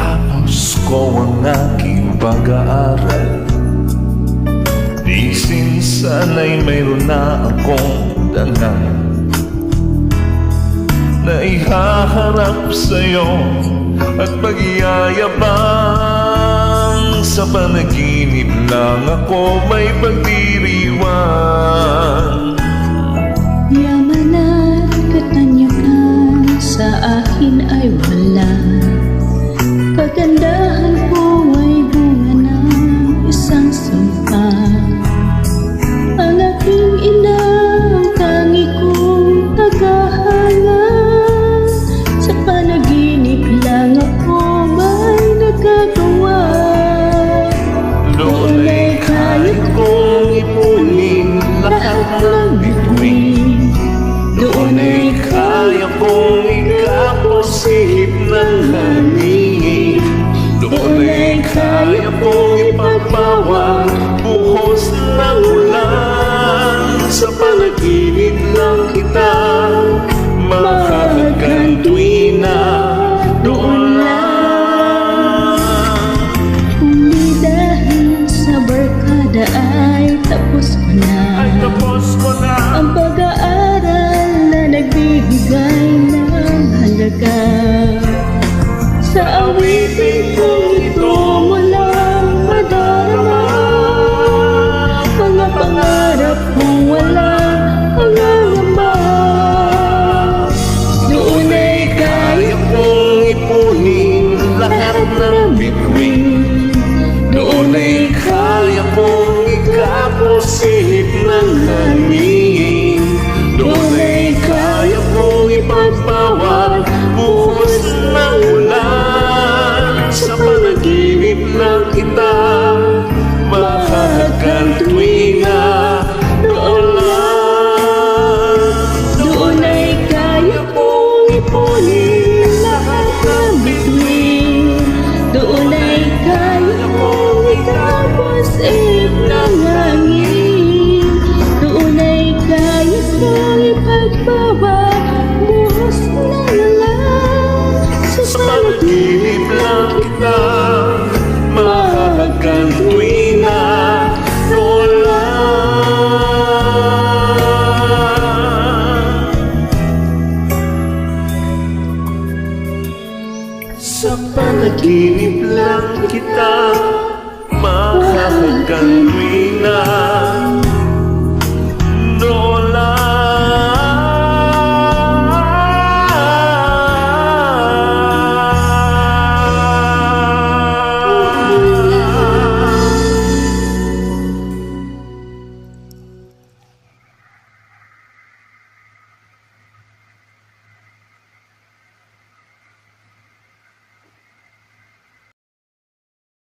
Tinapos ko ang aking pag-aaral. Isin sana'y mayroon na akong dangal na ihaharap sa'yo at pagyayabang. Sa panaginip lang ako may pagdiriwang. Yaman at katanyakan sa akin ay wala. Kagandahan ko ay bunga ng isang sumpa. Ang aking ina ang tangi kong tagahala. Sa panaginip lang ako may nagagawa. Doon ay kaya kong ipunin lahat ng bituin. Doon ay kaya kong ikapos ihip ng hangin. Doon ay kaya kong ipagpawang buhos ng ulan. Sa panaginip lang kita makakantuina. Doon lang. Kung di dahil sa barkada ay tapos ko na. Tapos ko na Ang pag-aaral na nagbibigay ng halaga. Sa awitin kong ito walang madarama. Mga pangarap kong walang pangangamba. Doon ay kaya kong ipunin lahat ng bituin. Doon ay kaya kong ikapos ihip ng hangin. Doon ay kaya kong ipagpawag buhos ng ulan. Sa panaginip lang kita makakantuina. Doon lang. Doon ay kaya kong ipunin lahat ng bituin. Doon ay kaya kong itapos ihip ng hangin. Doon ay kaya kong ipagbawa buhos ng ulan. Sa Sa panaginip lang kita makakantuina. Doon lang. Sa panaginip lang kita makakantuina.